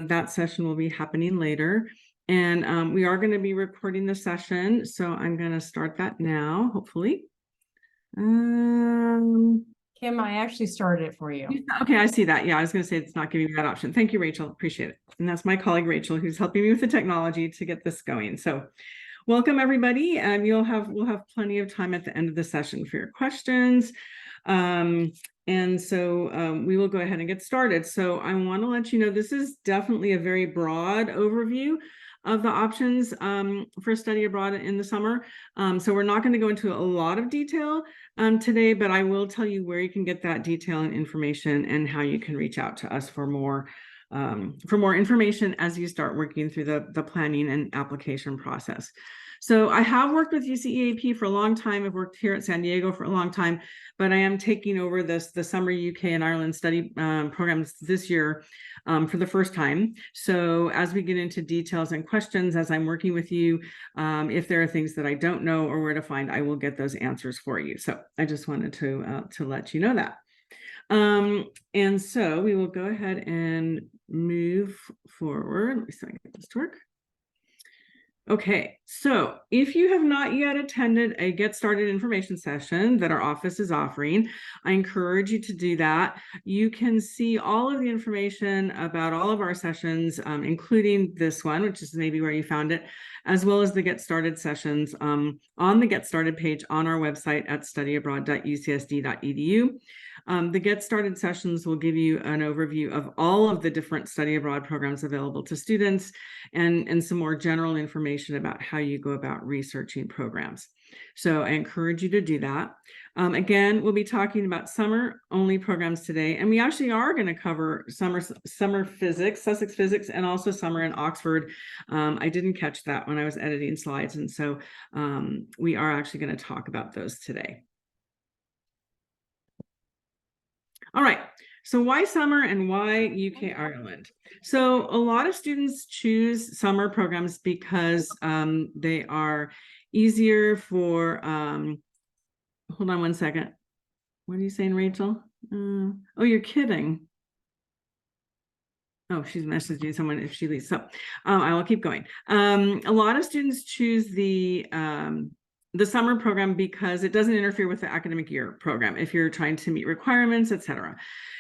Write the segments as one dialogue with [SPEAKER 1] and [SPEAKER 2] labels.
[SPEAKER 1] that session will be happening later. And we are going to be recording the session, so I'm going to start that now, hopefully.
[SPEAKER 2] Kim, I actually started it for you.
[SPEAKER 1] Okay, I see that. Yeah, I was going to say it's not giving me that option. Thank you, Rachel. Appreciate it. And that's my colleague, Rachel, who's helping me with the technology to get this going. So welcome, everybody. We'll have plenty of time at the end of the session for your questions. And so we will go ahead and get started. So I want to let you know this is definitely a very broad overview of the options for study abroad in the summer. So we're not going to go into a lot of detail today, but I will tell you where you can get that detail and information and how you can reach out to us for more information as you start working through the planning and application process. So I have worked with UCEAP for a long time. I've worked here at San Diego for a long time, but I am taking over the summer UK and Ireland study programs this year for the first time. So as we get into details and questions, as I'm working with you, if there are things that I don't know or where to find, I will get those answers for you. So I just wanted to let you know that. And so we will go ahead and move forward. Let me see if I can get this to work. Okay, so if you have not yet attended a Get Started information session that our office is offering, I encourage you to do that. You can see all of the information about all of our sessions, including this one, which is maybe where you found it, as well as the Get Started sessions on the Get Started page on our website at studyabroad.ucsd.edu. The Get Started sessions will give you an overview of all of the different study abroad programs available to students and some more general information about how you go about researching programs. So I encourage you to do that. Again, we'll be talking about summer-only programs today, and we actually are going to cover summer physics, Sussex physics, and also summer in Oxford. I didn't catch that when I was editing slides, and so we are actually going to talk about those today. All right, so why summer and why UK Ireland? So a lot of students choose summer programs because they are easier for, hold on one second. What are you saying, Rachel? Oh, you're kidding. Oh, she's messaging someone if she leaves. So I will keep going. A lot of students choose the summer program because it doesn't interfere with the academic year program if you're trying to meet requirements, etc.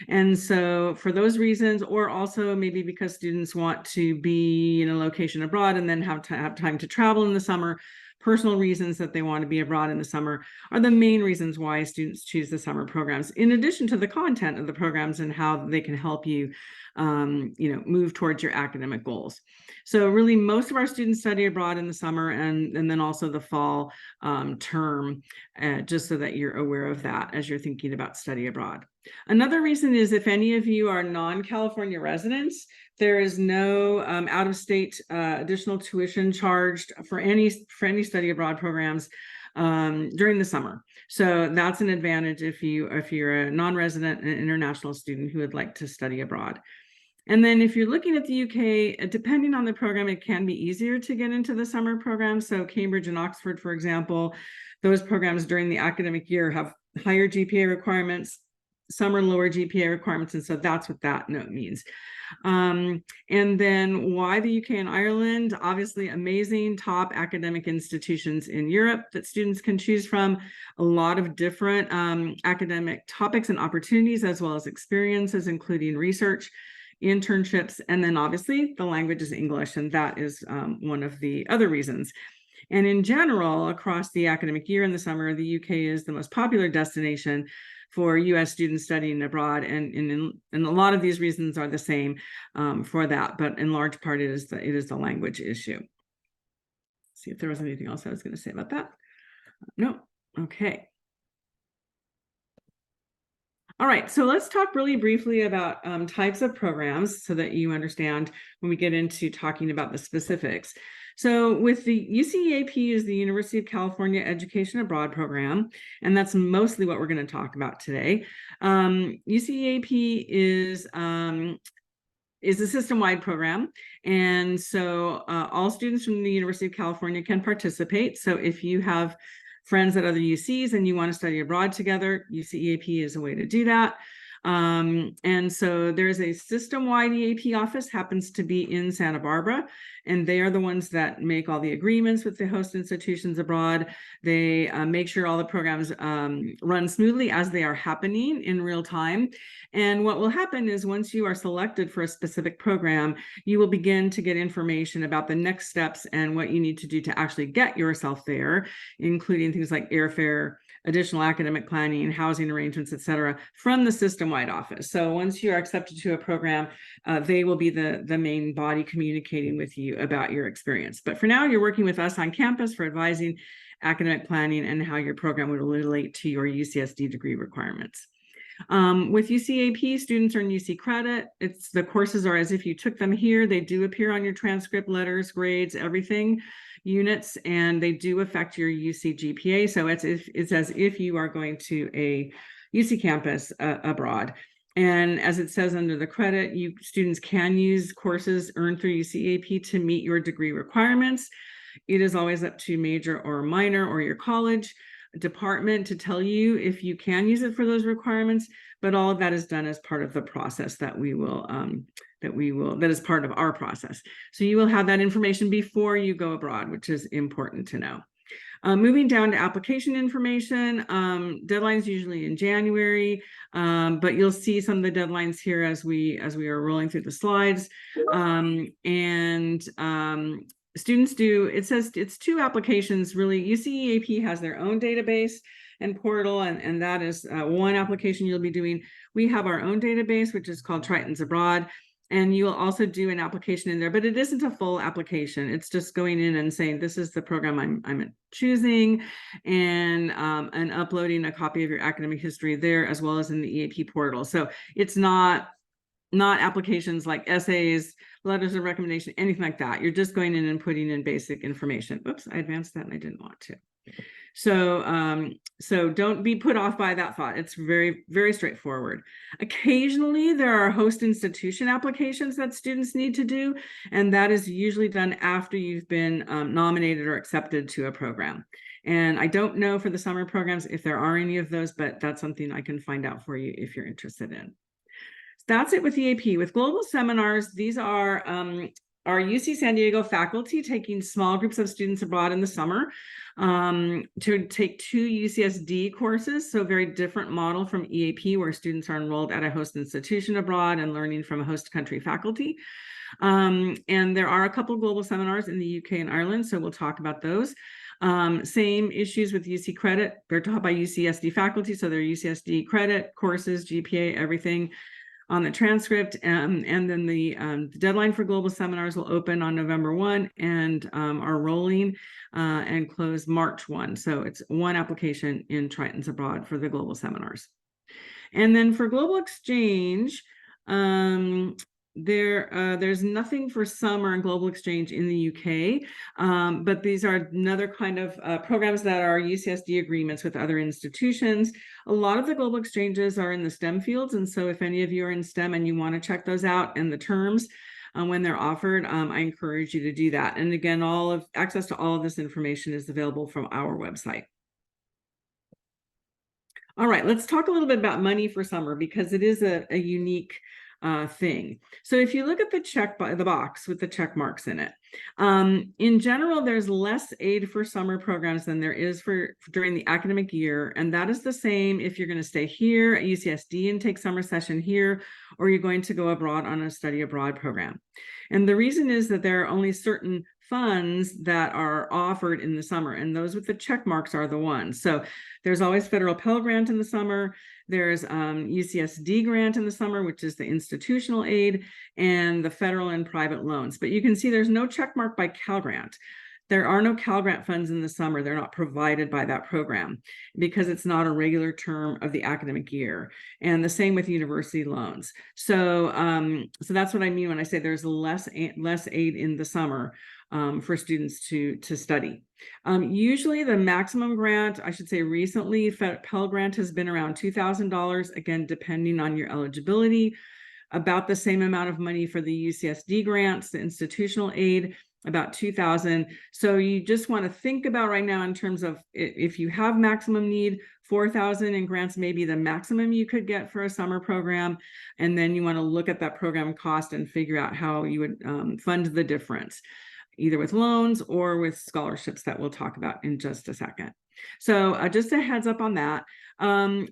[SPEAKER 1] And so for those reasons, or also maybe because students want to be in a location abroad and then have time to travel in the summer, personal reasons that they want to be abroad in the summer are the main reasons why students choose the summer programs, in addition to the content of the programs and how they can help you move towards your academic goals. So really most of our students study abroad in the summer and then also the fall term, just so that you're aware of that as you're thinking about study abroad. Another reason is if any of you are non-California residents, there is no out-of-state additional tuition charged for any study abroad programs during the summer. So that's an advantage if you're a non-resident and international student who would like to study abroad. And then if you're looking at the UK, depending on the program, it can be easier to get into the summer program. So Cambridge and Oxford, for example, those programs during the academic year have higher GPA requirements, summer lower GPA requirements. And so that's what that note means. And then why the UK and Ireland? Obviously amazing top academic institutions in Europe that students can choose from, a lot of different academic topics and opportunities, as well as experiences, including research, internships, and then obviously the language is English, and that is one of the other reasons. And in general, across the academic year in the summer, the UK is the most popular destination for US students studying abroad, and a lot of these reasons are the same for that, but in large part it is the language issue. Let's see if there was anything else I was going to say about that. No. Okay. All right, so let's talk really briefly about types of programs so that you understand when we get into talking about the specifics. So with the UCEAP is the University of California Education Abroad program, and that's mostly what we're going to talk about today. UCEAP is a system-wide program, and so all students from the University of California can participate. So if you have friends at other UCs and you want to study abroad together, UCEAP is a way to do that. And so there's a system-wide EAP office, happens to be in Santa Barbara, and they are the ones that make all the agreements with the host institutions abroad. They make sure all the programs run smoothly as they are happening in real time. And what will happen is once you are selected for a specific program, you will begin to get information about the next steps and what you need to do to actually get yourself there, including things like airfare, additional academic planning, housing arrangements, et cetera, from the system-wide office. So once you are accepted to a program, they will be the main body communicating with you about your experience. But for now, you're working with us on campus for advising, academic planning, and how your program would relate to your UCSD degree requirements. With UCEAP, students earn UC credit. The courses are as if you took them here. They do appear on your transcript, letters, grades, everything, units, and they do affect your UC GPA. So it's as if you are going to a UC campus abroad. And as it says under the credit, students can use courses earned through UCEAP to meet your degree requirements. It is always up to major or minor or your college department to tell you if you can use it for those requirements, but all of that is done as part of the process that is part of our process. So you will have that information before you go abroad, which is important to know. Moving down to application information, deadlines usually in January, but you'll see some of the deadlines here as we are rolling through the slides. Students it says it's 2 applications really. UCEAP has their own database and portal, and that is one application you'll be doing. We have our own database, which is called Tritons Abroad, and you'll also do an application in there, but it isn't a full application. It's just going in and saying, this is the program I'm choosing, and uploading a copy of your academic history there, as well as in the EAP portal. So it's not applications like essays, letters of recommendation, anything like that. You're just going in and putting in basic information. Oops, I advanced that and I didn't want to. So don't be put off by that thought. It's very, very straightforward. Occasionally, there are host institution applications that students need to do, and that is usually done after you've been nominated or accepted to a program. And I don't know for the summer programs if there are any of those, but that's something I can find out for you if you're interested in. That's it with EAP. With Global Seminars, these are our UC San Diego faculty taking small groups of students abroad in the summer to take 2 UCSD courses. So very different model from EAP, where students are enrolled at a host institution abroad and learning from a host country faculty. And there are a couple of global seminars in the UK and Ireland, so we'll talk about those. Same issues with UC credit. They're taught by UCSD faculty, so they're UCSD credit, courses, GPA, everything on the transcript. And then the deadline for global seminars will open on November 1 and are rolling and close March 1. So it's 1 application in Tritons Abroad for the global seminars. And then for global exchange, there's nothing for summer and global exchange in the UK, but these are another kind of programs that are UCSD agreements with other institutions. A lot of the global exchanges are in the STEM fields, and so if any of you are in STEM and you want to check those out and the terms when they're offered, I encourage you to do that. And again, access to all of this information is available from our website. All right, let's talk a little bit about money for summer, because it is a unique thing. So if you look at the box with the check marks in it, in general, there's less aid for summer programs than there is for during the academic year. And that is the same if you're going to stay here at UCSD and take summer session here, or you're going to go abroad on a study abroad program. And the reason is that there are only certain funds that are offered in the summer, and those with the check marks are the ones. So there's always federal Pell Grant in the summer. There's UCSD grant in the summer, which is the institutional aid, and the federal and private loans. But you can see there's no check mark by Cal Grant. There are no Cal Grant funds in the summer. They're not provided by that program because it's not a regular term of the academic year. And the same with university loans. So, so that's what I mean when I say there's less aid in the summer for students to study. Usually the maximum grant, I should say recently, Pell Grant has been around $2,000, again, depending on your eligibility. about the same amount of money for the UCSD grants, the institutional aid, about $2,000. So you just want to think about right now in terms of if you have maximum need, $4,000 in grants may be the maximum you could get for a summer program. And then you want to look at that program cost and figure out how you would fund the difference, either with loans or with scholarships that we'll talk about in just a second. So just a heads up on that.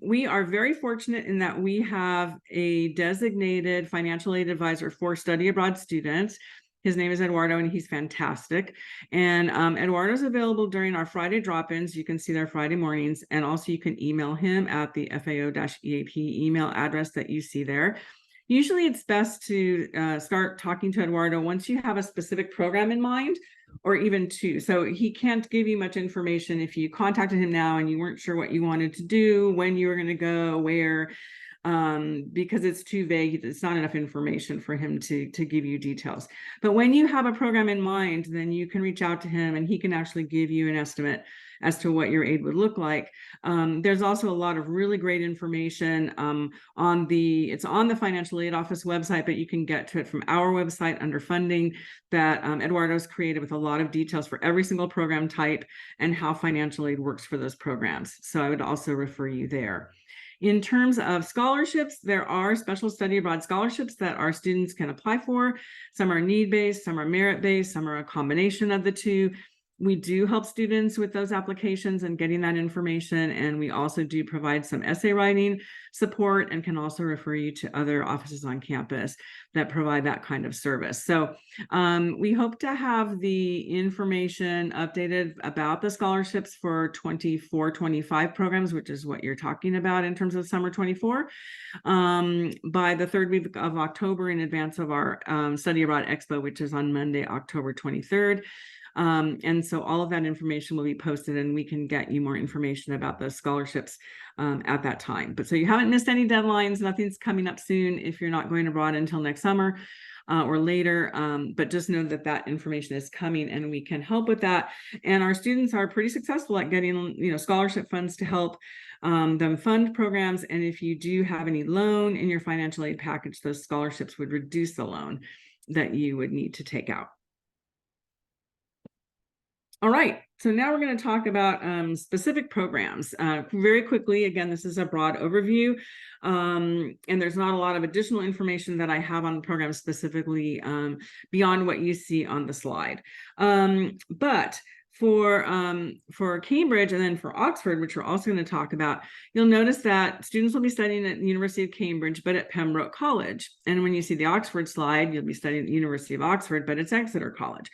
[SPEAKER 1] We are very fortunate in that we have a designated financial aid advisor for study abroad students. His name is Eduardo, and he's fantastic. And Eduardo's available during our Friday drop-ins. You can see their Friday mornings, and also you can email him at the FAO-EAP email address that you see there. Usually it's best to start talking to Eduardo once you have a specific program in mind, or even two. So he can't give you much information if you contacted him now and you weren't sure what you wanted to do, when you were going to go, where, because it's too vague. It's not enough information for him to give you details. But when you have a program in mind, then you can reach out to him and he can actually give you an estimate as to what your aid would look like. There's also a lot of really great information it's on the Financial Aid Office website, but you can get to it from our website under funding that Eduardo's created, with a lot of details for every single program type and how financial aid works for those programs. So I would also refer you there. In terms of scholarships, there are special study abroad scholarships that our students can apply for. Some are need-based, some are merit-based, some are a combination of the two. We do help students with those applications and getting that information, and we also do provide some essay writing support and can also refer you to other offices on campus that provide that kind of service. So we hope to have the information updated about the scholarships for 24-25 programs, which is what you're talking about in terms of summer 24, by the third week of October, in advance of our Study Abroad Expo, which is on Monday, October 23rd. And so all of that information will be posted, and we can get you more information about those scholarships at that time. But so you haven't missed any deadlines. Nothing's coming up soon if you're not going abroad until next summer or later. But just know that that information is coming, and we can help with that. And our students are pretty successful at getting, scholarship funds to help them fund programs. And if you do have any loan in your financial aid package, those scholarships would reduce the loan that you would need to take out. All right, so now we're going to talk about specific programs very quickly. Again, this is a broad overview, and there's not a lot of additional information that I have on the program specifically beyond what you see on the slide. But for Cambridge and then for Oxford, which we're also going to talk about, you'll notice that students will be studying at the University of Cambridge, but at Pembroke College. And when you see the Oxford slide, you'll be studying at the University of Oxford, but it's Exeter College.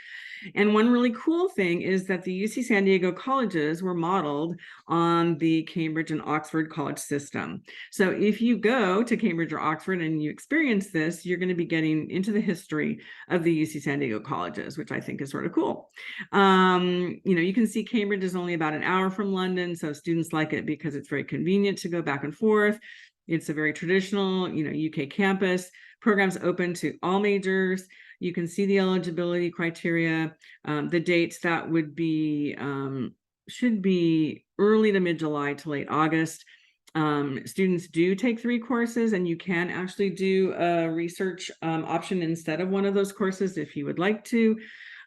[SPEAKER 1] And one really cool thing is that the UC San Diego colleges were modeled on the Cambridge and Oxford college system. So if you go to Cambridge or Oxford and you experience this, you're going to be getting into the history of the UC San Diego colleges, which I think is sort of cool. You can see Cambridge is only about an hour from London, so students like it because it's very convenient to go back and forth. It's a very traditional, UK campus. Programs open to all majors. You can see the eligibility criteria. The dates that would be should be early to mid-July to late August. Students do take 3 courses, and you can actually do a research option instead of one of those courses if you would like to.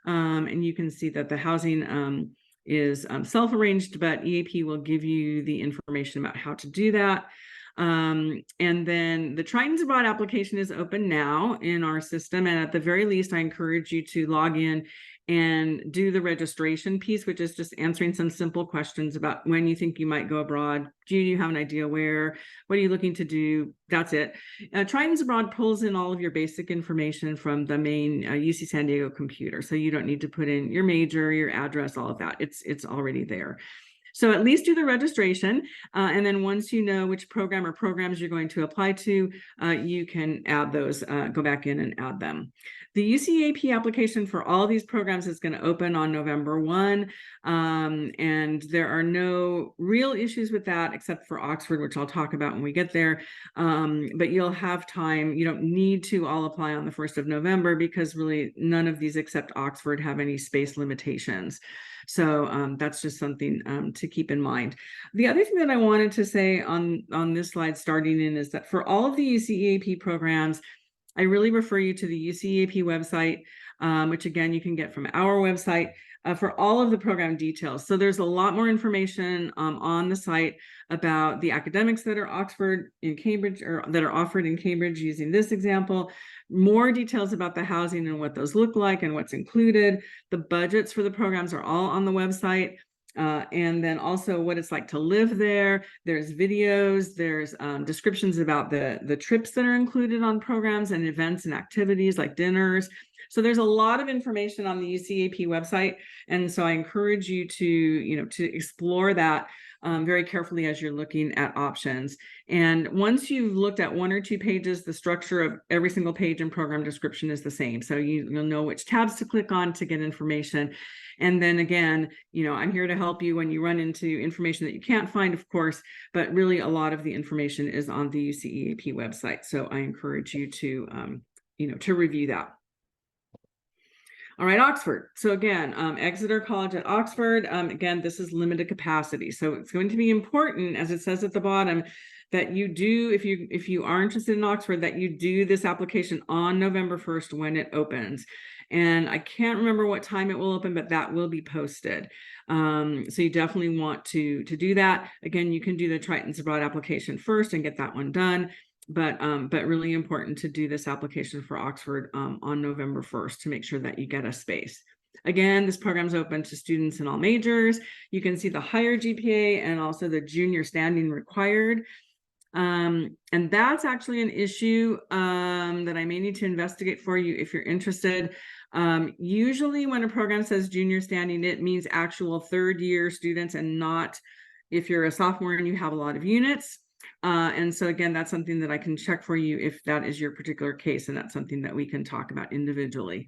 [SPEAKER 1] And you can see that the housing is self-arranged, but EAP will give you the information about how to do that. And then the Triton's Abroad application is open now in our system. And at the very least, I encourage you to log in and do the registration piece, which is just answering some simple questions about when you think you might go abroad. Do you have an idea where? What are you looking to do? That's it. Triton's Abroad pulls in all of your basic information from the main UC San Diego computer. So you don't need to put in your major, your address, all of that. It's already there. So at least do the registration, and then once you know which program or programs you're going to apply to, you can add those, go back in and add them. The UCEAP application for all these programs is going to open on November 1, and there are no real issues with that except for Oxford, which I'll talk about when we get there, but you'll have time. You don't need to all apply on the 1st of November because really none of these except Oxford have any space limitations. So that's just something to keep in mind. The other thing that I wanted to say on this slide starting in is that for all of the UCEAP programs, I really refer you to the UCEAP website, which again, you can get from our website for all of the program details. So there's a lot more information on the site about the academics that are Oxford in Cambridge, or that are offered in Cambridge using this example, more details about the housing and what those look like and what's included. The budgets for the programs are all on the website. And then also what it's like to live there. There's videos, there's descriptions about the trips that are included on programs and events and activities like dinners. So there's a lot of information on the UCEAP website. And so I encourage you to explore that very carefully as you're looking at options. And once you've looked at 1 or 2 pages, the structure of every single page and program description is the same. So you'll know which tabs to click on to get information. And then again, I'm here to help you when you run into information that you can't find, of course, but really a lot of the information is on the UCEAP website. So I encourage you to review that. All right, Oxford. So again, Exeter College at Oxford. Again, this is limited capacity. So it's going to be important, as it says at the bottom, that you do, if you are interested in Oxford, that you do this application on November 1st when it opens. And I can't remember what time it will open, but that will be posted. So you definitely want to do that. Again, you can do the Triton's Abroad application first and get that one done. But really important to do this application for Oxford on November 1st to make sure that you get a space. Again, this program is open to students in all majors. You can see the higher GPA and also the junior standing required. And that's actually an issue that I may need to investigate for you if you're interested. Usually when a program says junior standing, it means actual third-year students and not if you're a sophomore and you have a lot of units. And so again, that's something that I can check for you if that is your particular case, and that's something that we can talk about individually.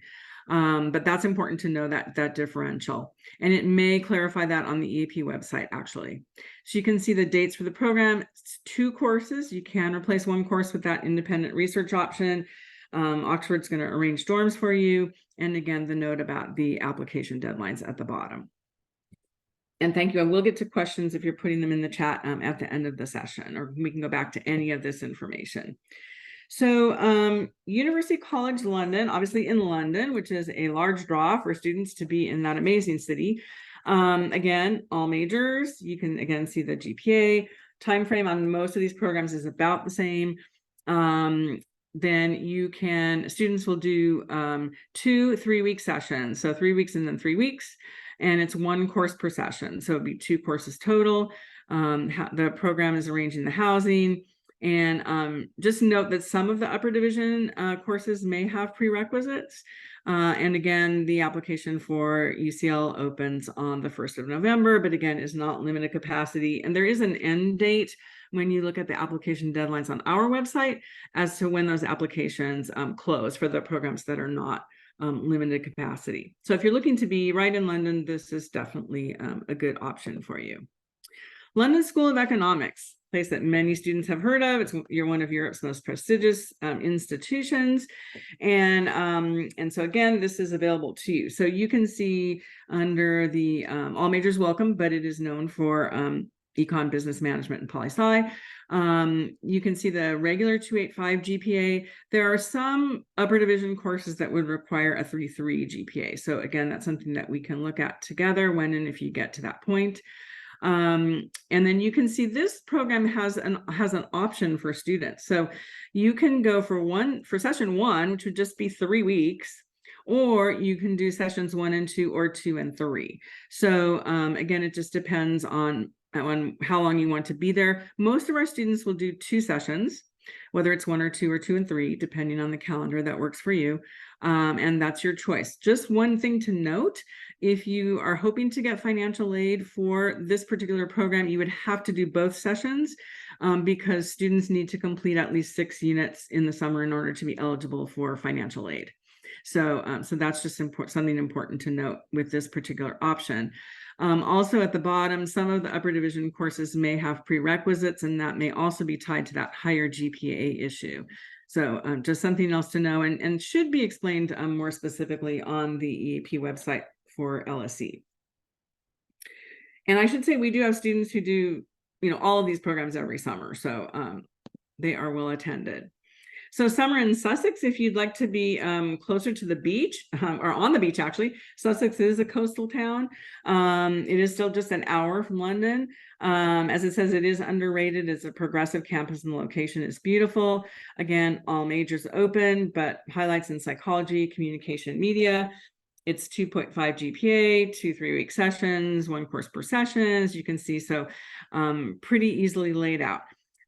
[SPEAKER 1] But that's important to know that differential, and it may clarify that on the EAP website actually. So you can see the dates for the program. It's 2 courses. You can replace 1 course with that independent research option. Oxford's going to arrange dorms for you, and again, the note about the application deadlines at the bottom. And thank you. I will get to questions if you're putting them in the chat at the end of the session, or we can go back to any of this information. So University College London, obviously in London, which is a large draw for students to be in that amazing city. Again, all majors, you can again see the GPA. Time frame on most of these programs is about the same. Then students will do 2 3-week sessions. So 3 weeks and then 3 weeks. And it's 1 course per session. So it'd be 2 courses total. The program is arranging the housing. And just note that some of the upper division courses may have prerequisites. And again, the application for UCL opens on the 1st of November, but again, is not limited capacity. And there is an end date when you look at the application deadlines on our website as to when those applications close for the programs that are not limited capacity. So if you're looking to be right in London, this is definitely a good option for you. London School of Economics, a place that many students have heard of. You're one of Europe's most prestigious institutions. And so again, this is available to you. So you can see under the all majors welcome, but it is known for econ, business management, and poli-sci. You can see the regular 285 GPA. There are some upper division courses that would require a 3.3 GPA. So again, that's something that we can look at together when and if you get to that point. And then you can see this program has an option for students. So you can go for session 1, which would just be 3 weeks, or you can do sessions 1 and 2 or 2 and 3. So again, it just depends on how long you want to be there. Most of our students will do 2 sessions, whether it's 1 or 2 or 2 and 3, depending on the calendar that works for you. And that's your choice. Just one thing to note, if you are hoping to get financial aid for this particular program, you would have to do both sessions because students need to complete at least 6 units in the summer in order to be eligible for financial aid. So that's just something important to note with this particular option. Also at the bottom, some of the upper division courses may have prerequisites, and that may also be tied to that higher GPA issue. So just something else to know, and should be explained more specifically on the EAP website for LSE. And I should say we do have students who do all of these programs every summer, so they are well attended. So summer in Sussex, if you'd like to be closer to the beach, or on the beach, actually. Sussex is a coastal town. It is still just an hour from London. As it says, it is underrated. It's a progressive campus and the location is beautiful. Again, all majors open, but highlights in psychology, communication, media. It's 2.5 GPA, 2 3-week sessions, 1 course per session, as you can see. So pretty easily laid out.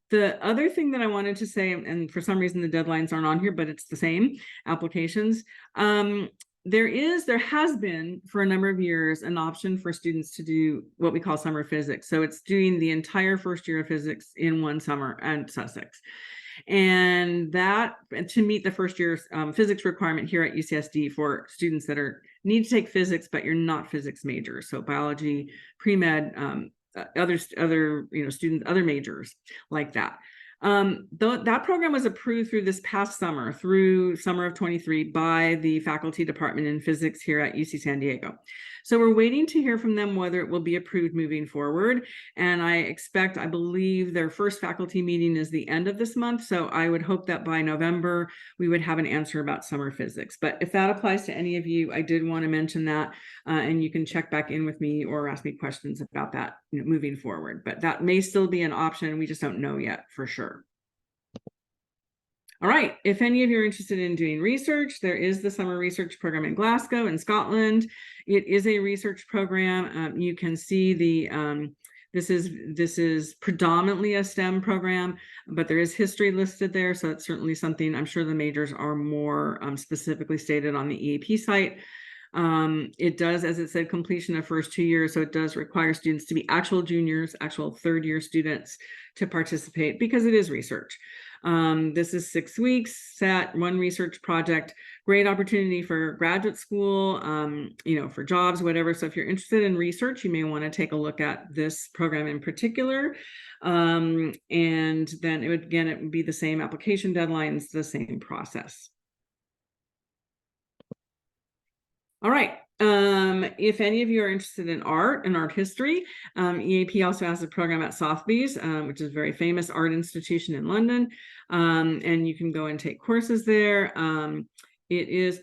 [SPEAKER 1] The other thing that I wanted to say, and for some reason the deadlines aren't on here, but it's the same applications. There has been for a number of years an option for students to do what we call summer physics. So it's doing the entire first year of physics in one summer at Sussex. And that, to meet the first year physics requirement here at UCSD for students that need to take physics, but you're not physics majors. So biology, pre-med, other students, other majors like that. That program was approved through this past summer, through summer of 23, by the faculty department in physics here at UC San Diego. So we're waiting to hear from them whether it will be approved moving forward. And I believe their first faculty meeting is the end of this month. So I would hope that by November, we would have an answer about summer physics. But if that applies to any of you, I did want to mention that, and you can check back in with me or ask me questions about that moving forward. But that may still be an option. We just don't know yet for sure. All right, if any of you are interested in doing research, there is the summer research program in Glasgow in Scotland. It is a research program. You can see this is predominantly a STEM program, but there is history listed there. So it's certainly something, I'm sure the majors are more specifically stated on the EAP site. It does, as it said, completion of first 2 years. So it does require students to be actual juniors, actual third-year students to participate because it is research. This is 6 weeks, set, 1 research project, great opportunity for graduate school, for jobs, whatever. So if you're interested in research, you may want to take a look at this program in particular. And then it would be the same application deadlines, the same process. All right. If any of you are interested in art and art history, EAP also has a program at Sotheby's, which is a very famous art institution in London. And you can go and take courses there. It is,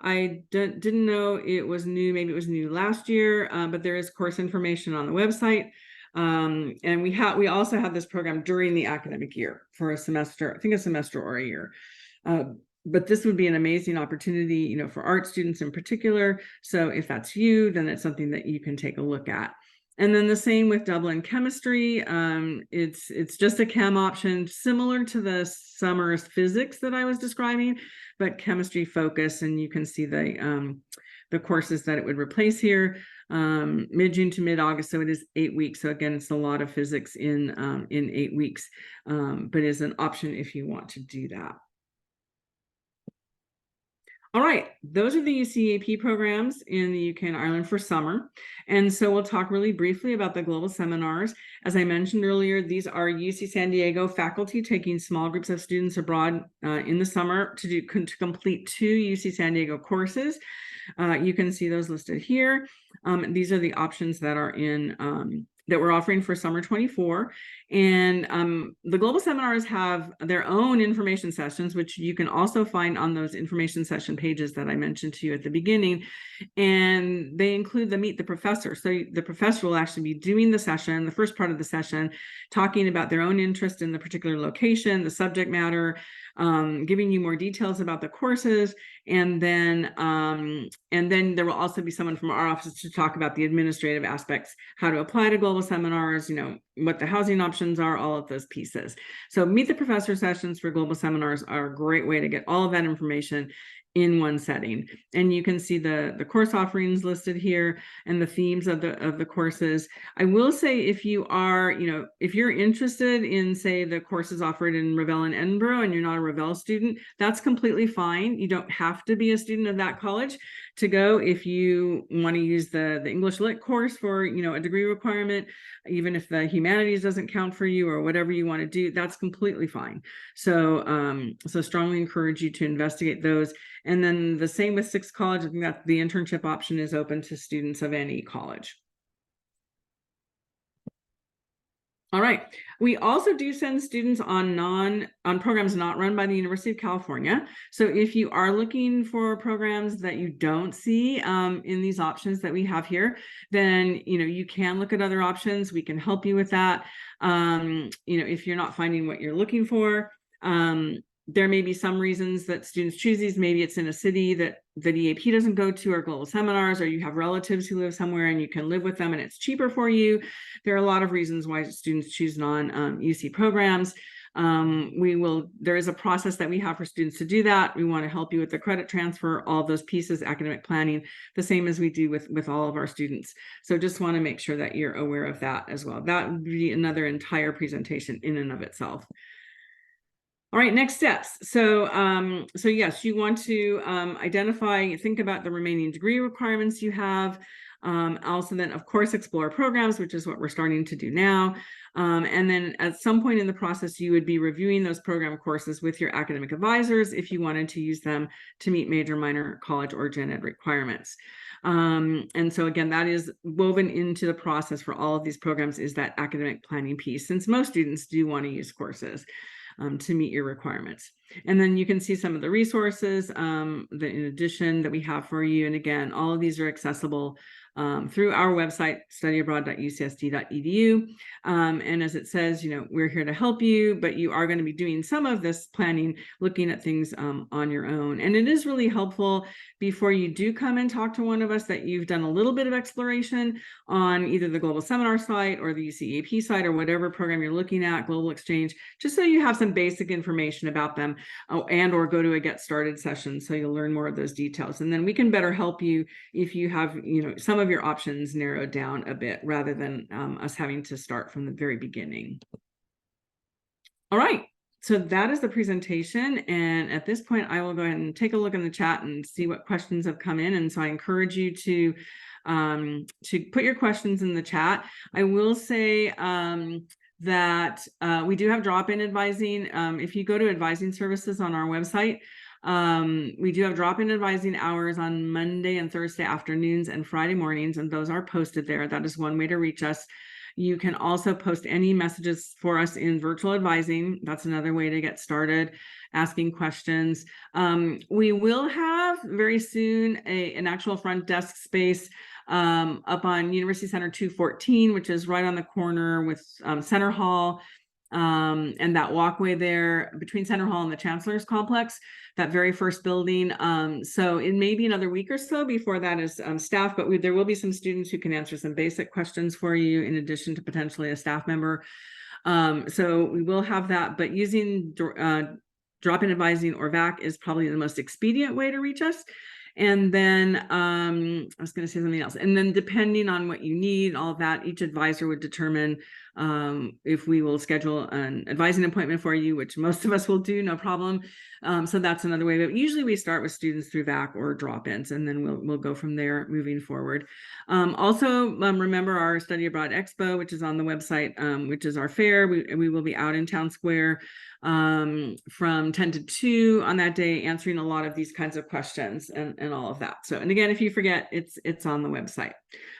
[SPEAKER 1] I didn't know it was new. Maybe it was new last year, but there is course information on the website. And we also have this program during the academic year for a semester, I think a semester or a year. But this would be an amazing opportunity, for art students in particular. So if that's you, then it's something that you can take a look at. And then the same with Dublin chemistry. It's just a chem option, similar to the summer physics that I was describing, but chemistry focus. And you can see the courses that it would replace here, mid-June to mid-August. So it is 8 weeks. So again, it's a lot of physics in 8 weeks, but is an option if you want to do that. All right, those are the UCEAP programs in the UK and Ireland for summer. And so we'll talk really briefly about the global seminars. As I mentioned earlier, these are UC San Diego faculty taking small groups of students abroad in the summer to complete 2 UC San Diego courses. You can see those listed here. These are the options that are in that we're offering for summer 24. And the global seminars have their own information sessions, which you can also find on those information session pages that I mentioned to you at the beginning. And they include the Meet the Professor. So the professor will actually be doing the session, the first part of the session, talking about their own interest in the particular location, the subject matter, giving you more details about the courses. And then there will also be someone from our office to talk about the administrative aspects, how to apply to global seminars, what the housing options are, all of those pieces. So Meet the Professor sessions for global seminars are a great way to get all of that information in one setting. And you can see the course offerings listed here and the themes of the courses. I will say, if you are, if you're interested in, say, the courses offered in Revelle and Edinburgh and you're not a Revelle student, that's completely fine. You don't have to be a student of that college to go. If you want to use the English Lit course for, a degree requirement, even if the humanities doesn't count for you or whatever you want to do, that's completely fine. So, so strongly encourage you to investigate those. And then the same with Sixth College. I think that the internship option is open to students of any college. All right. We also do send students on programs not run by the University of California. So if you are looking for programs that you don't see in these options that we have here, then you can look at other options. We can help you with that. If you're not finding what you're looking for, there may be some reasons that students choose these. Maybe it's in a city that the EAP doesn't go to, or Global Seminars, or you have relatives who live somewhere and you can live with them and it's cheaper for you. There are a lot of reasons why students choose non-UC programs. There is a process that we have for students to do that. We want to help you with the credit transfer, all those pieces, academic planning, the same as we do with all of our students. So just want to make sure that you're aware of that as well. That would be another entire presentation in and of itself. All right, next steps. So yes, you want to think about the remaining degree requirements you have. Also then, of course, explore programs, which is what we're starting to do now. And then at some point in the process, you would be reviewing those program courses with your academic advisors if you wanted to use them to meet major, minor, college, or gen ed requirements. And so again, that is woven into the process for all of these programs, is that academic planning piece, since most students do want to use courses to meet your requirements. And then you can see some of the resources in addition that we have for you. And again, all of these are accessible through our website, studyabroad.ucsd.edu. And as it says, we're here to help you, but you are going to be doing some of this planning, looking at things on your own. And it is really helpful before you do come and talk to one of us that you've done a little bit of exploration on either the Global Seminar site or the UCEAP site or whatever program you're looking at, Global Exchange, just so you have some basic information about them, or go to a Get Started session so you'll learn more of those details. And then we can better help you if you have some of your options narrowed down a bit, rather than us having to start from the very beginning. All right. So that is the presentation. And at this point, I will go ahead and take a look in the chat and see what questions have come in. And so I encourage you to put your questions in the chat. I will say that we do have drop-in advising. If you go to advising services on our website, we do have drop-in advising hours on Monday and Thursday afternoons and Friday mornings, and those are posted there. That is one way to reach us. You can also post any messages for us in virtual advising. That's another way to get started asking questions. We will have very soon an actual front desk space up on University Center 214, which is right on the corner with Center Hall, and that walkway there between Center Hall and the Chancellor's Complex, that very first building. So it may be another week or so before that is staffed, but there will be some students who can answer some basic questions for you in addition to potentially a staff member. So we will have that, but using drop-in advising or VAC is probably the most expedient way to reach us. And then I was going to say something else. And then depending on what you need, all of that, each advisor would determine if we will schedule an advising appointment for you, which most of us will do, no problem. So that's another way. But usually we start with students through VAC or drop-ins, and then we'll go from there moving forward. Also, remember our Study Abroad Expo, which is on the website, which is our fair. We will be out in Town Square from 10 to 2 on that day, answering a lot of these kinds of questions and all of that. So, and again, if you forget, it's on the website.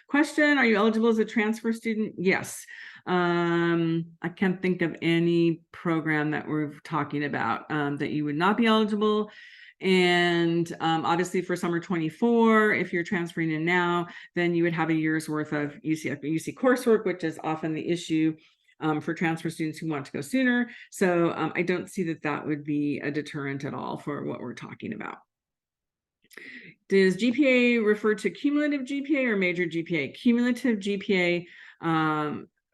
[SPEAKER 1] Question: are you eligible as a transfer student? Yes. I can't think of any program that we're talking about that you would not be eligible. And obviously for summer 24, if you're transferring in now, then you would have a year's worth of UC coursework, which is often the issue for transfer students who want to go sooner. So I don't see that would be a deterrent at all for what we're talking about. Does GPA refer to cumulative GPA or major GPA? Cumulative GPA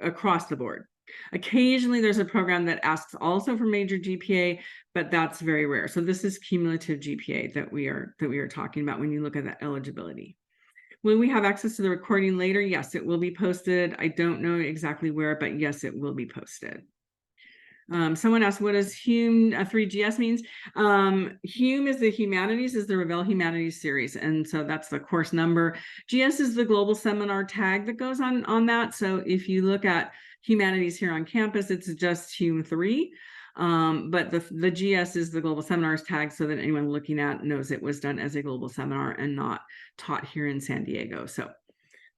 [SPEAKER 1] across the board. Occasionally there's a program that asks also for major GPA, but that's very rare. So this is cumulative GPA that we are talking about when you look at that eligibility. Will we have access to the recording later? Yes, it will be posted. I don't know exactly where, but yes, it will be posted. Someone asked, what does HUME 3GS means? HUME is the Humanities, is the Revell Humanities series. And so that's the course number. GS is the global seminar tag that goes on that. So if you look at Humanities here on campus, it's just HUME 3. But the GS is the global seminars tag, so that anyone looking at knows it was done as a global seminar and not taught here in San Diego. So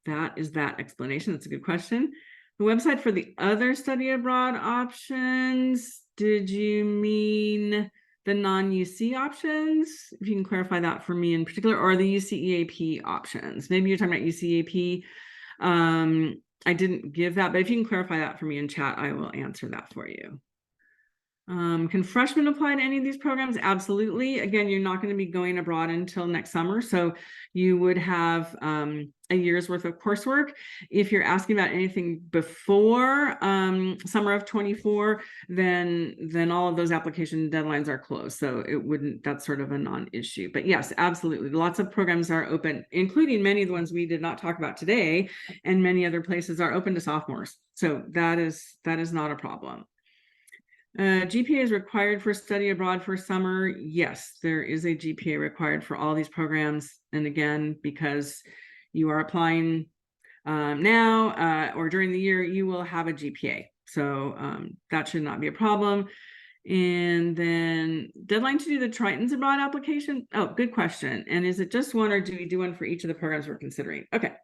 [SPEAKER 1] that is that explanation. That's a good question. The website for the other study abroad options, did you mean the non-UC options? If you can clarify that for me in particular, or the UCEAP options. Maybe you're talking about UCEAP. I didn't give that, but if you can clarify that for me in chat, I will answer that for you. Can freshmen apply to any of these programs? Absolutely. Again, you're not going to be going abroad until next summer, so you would have a year's worth of coursework. If you're asking about anything before summer of 24, then all of those application deadlines are closed, so it wouldn't. That's sort of a non-issue. But yes, absolutely, lots of programs are open, including many of the ones we did not talk about today, and many other places are open to sophomores. So that is not a problem. GPA is required for study abroad for summer. Yes, there is a GPA required for all these programs. And again, because you are applying now or during the year, you will have a GPA. So that should not be a problem. And then deadline to do the Tritons abroad application. Oh, good question. And is it just one, or do we do one for each of the programs we're considering? Okay.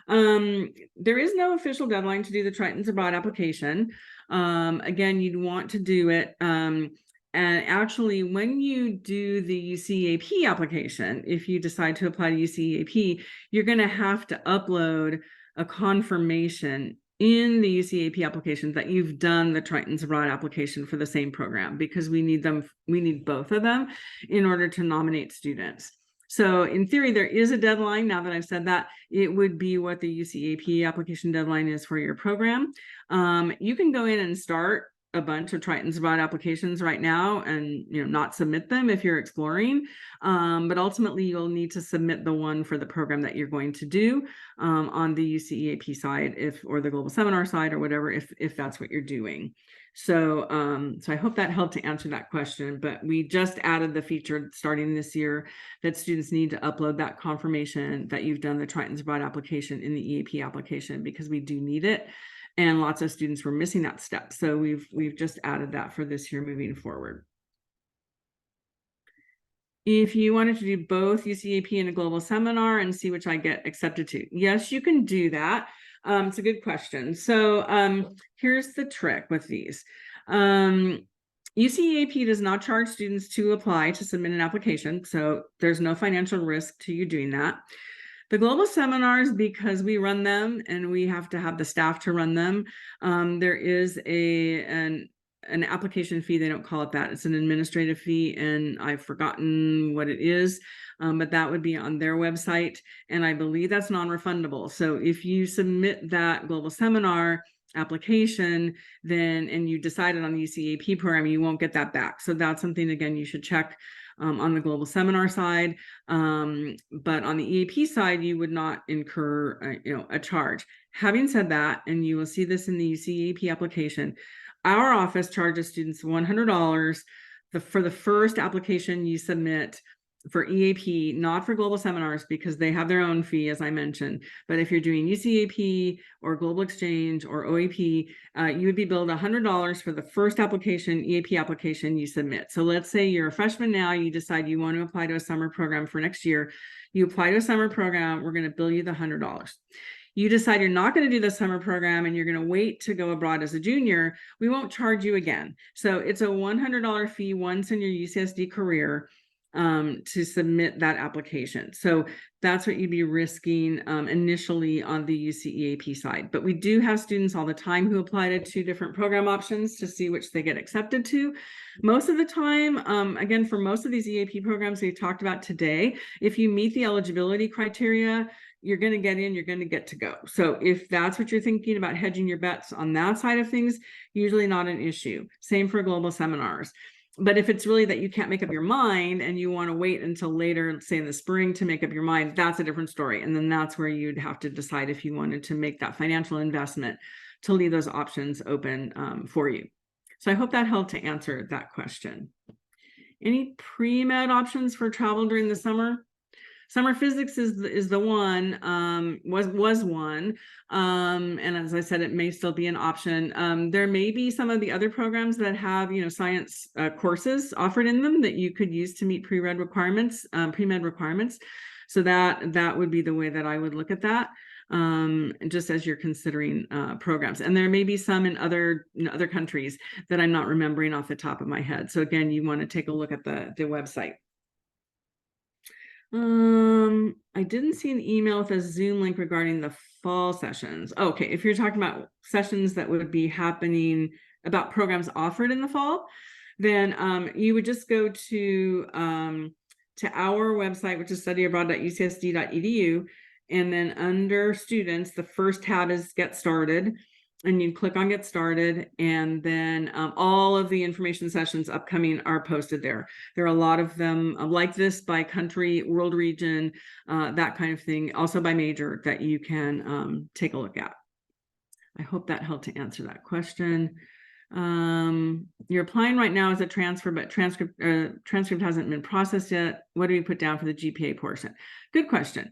[SPEAKER 1] There is no official deadline to do the Tritons abroad application. Again, you'd want to do it. And actually, when you do the UCEAP application, if you decide to apply to UCEAP, you're going to have to upload a confirmation in the UCEAP application that you've done the Tritons abroad application for the same program, because we need both of them in order to nominate students. So in theory, there is a deadline. Now that I've said that, it would be what the UCEAP application deadline is for your program. You can go in and start a bunch of Tritons abroad applications right now and not submit them if you're exploring. But ultimately, you'll need to submit the one for the program that you're going to do on the UCEAP side, or the Global Seminar side, or whatever, if that's what you're doing. So I hope that helped to answer that question, but we just added the feature starting this year that students need to upload that confirmation that you've done the Tritons abroad application in the EAP application, because we do need it. And lots of students were missing that step. So we've just added that for this year moving forward. If you wanted to do both UCEAP and a global seminar and see which I get accepted to, yes, you can do that. It's a good question. So here's the trick with these. UCEAP does not charge students to apply to submit an application, so there's no financial risk to you doing that. The global seminars, because we run them and we have to have the staff to run them, there is an application fee. They don't call it that. It's an administrative fee, and I've forgotten what it is, but that would be on their website, and I believe that's non-refundable. So if you submit that global seminar application and you decided on the UCEAP program, you won't get that back. So that's something, again, you should check on the global seminar side, but on the EAP side, you would not incur a charge. Having said that, and you will see this in the UCEAP application, our office charges students $100 for the first application you submit for EAP, not for global seminars, because they have their own fee, as I mentioned. But if you're doing UCEAP or global exchange or OEP, you would be billed $100 for the first application, EAP application you submit. So let's say you're a freshman now, you decide you want to apply to a summer program for next year. You apply to a summer program, we're going to bill you the $100. You decide you're not going to do the summer program and you're going to wait to go abroad as a junior, we won't charge you again. So it's a $100 fee once in your UCSD career to submit that application. So that's what you'd be risking initially on the UCEAP side. But we do have students all the time who apply to 2 different program options to see which they get accepted to. Most of the time, again, for most of these EAP programs we've talked about today, if you meet the eligibility criteria, you're going to get in, you're going to get to go. So if that's what you're thinking about, hedging your bets on that side of things, usually not an issue. Same for global seminars. But if it's really that you can't make up your mind and you want to wait until later, say in the spring, to make up your mind, that's a different story. And then that's where you'd have to decide if you wanted to make that financial investment to leave those options open for you. So I hope that helped to answer that question. Any pre-med options for travel during the summer? Summer physics is the one, was one, and as I said, it may still be an option. There may be some of the other programs that have science courses offered in them that you could use to meet pre-med requirements. So that would be the way that I would look at that. just as you're considering programs. And there may be some in other countries that I'm not remembering off the top of my head. So again, you want to take a look at the website. I didn't see an email with a Zoom link regarding the fall sessions. Okay, if you're talking about sessions that would be happening about programs offered in the fall, then you would just go to our website, which is studyabroad.ucsd.edu, and then under students, the first tab is Get Started, and you click on Get Started, and then all of the information sessions upcoming are posted there. There are a lot of them like this by country, world region, that kind of thing, also by major that you can take a look at. I hope that helped to answer that question. You're applying right now as a transfer, but transcript hasn't been processed yet. What do we put down for the GPA portion? Good question.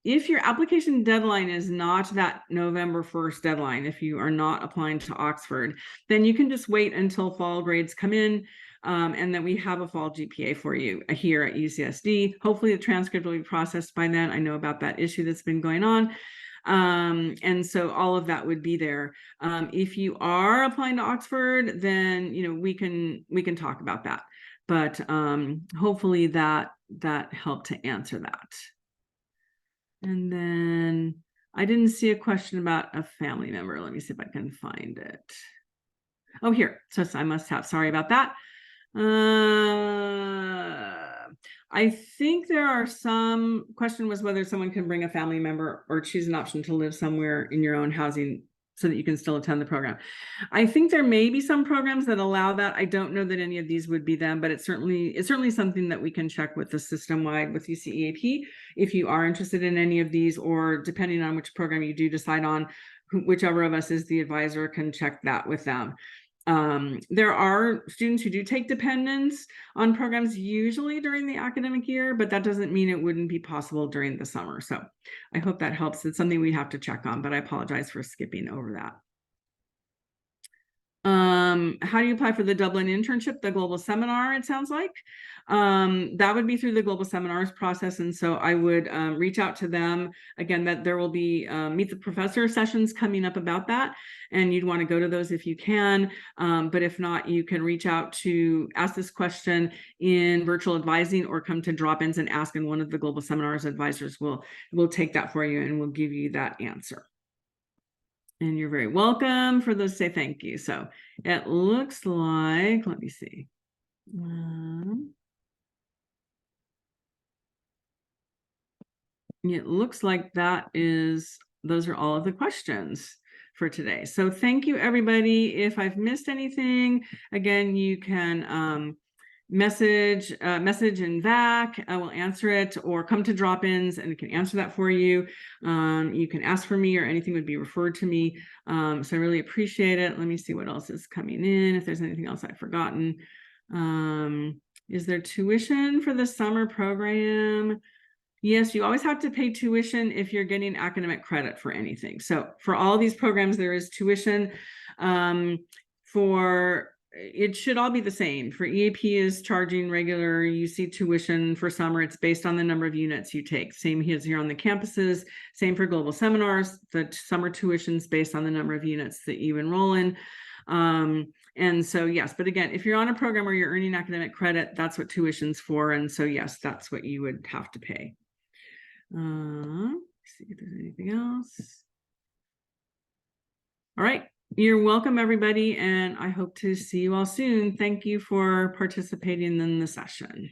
[SPEAKER 1] If your application deadline is not that November 1st deadline, if you are not applying to Oxford, then you can just wait until fall grades come in, and then we have a fall GPA for you here at UCSD. Hopefully the transcript will be processed by then. I know about that issue that's been going on. And so all of that would be there. If you are applying to Oxford, then we can talk about that. But hopefully that helped to answer that. And then I didn't see a question about a family member. Let me see if I can find it. Oh, here. So I must have. Sorry about that. I think there are some question was whether someone can bring a family member or choose an option to live somewhere in your own housing so that you can still attend the program. I think there may be some programs that allow that. I don't know that any of these would be them, but it's certainly something that we can check with the system-wide with UCEAP if you are interested in any of these, or depending on which program you do decide on, whichever of us is the advisor can check that with them. There are students who do take dependents on programs usually during the academic year, but that doesn't mean it wouldn't be possible during the summer. So I hope that helps. It's something we have to check on, but I apologize for skipping over that. How do you apply for the Dublin internship, the global seminar, it sounds like? That would be through the global seminars process. And so I would reach out to them. Again, that there will be meet the professor sessions coming up about that. And you'd want to go to those if you can. But if not, you can reach out to ask this question in virtual advising or come to drop-ins and ask, and one of the global seminars advisors will take that for you and will give you that answer. And you're very welcome for those to say thank you. So it looks like, let me see. It looks like those are all of the questions for today. So thank you, everybody. If I've missed anything, again, you can message in VAC. I will answer it, or come to drop-ins and can answer that for you. You can ask for me, or anything would be referred to me. So I really appreciate it. Let me see what else is coming in, if there's anything else I've forgotten. Is there tuition for the summer program? Yes, you always have to pay tuition if you're getting academic credit for anything. So for all these programs, there is tuition. It should all be the same. For EAP is charging regular UC tuition for summer. It's based on the number of units you take. Same here on the campuses. Same for global seminars. The summer tuition is based on the number of units that you enroll in. And so, yes, but again, if you're on a program where you're earning academic credit, that's what tuition's for. And so, yes, that's what you would have to pay. See if there's anything else. All right. You're welcome, everybody, and I hope to see you all soon. Thank you for participating in the session.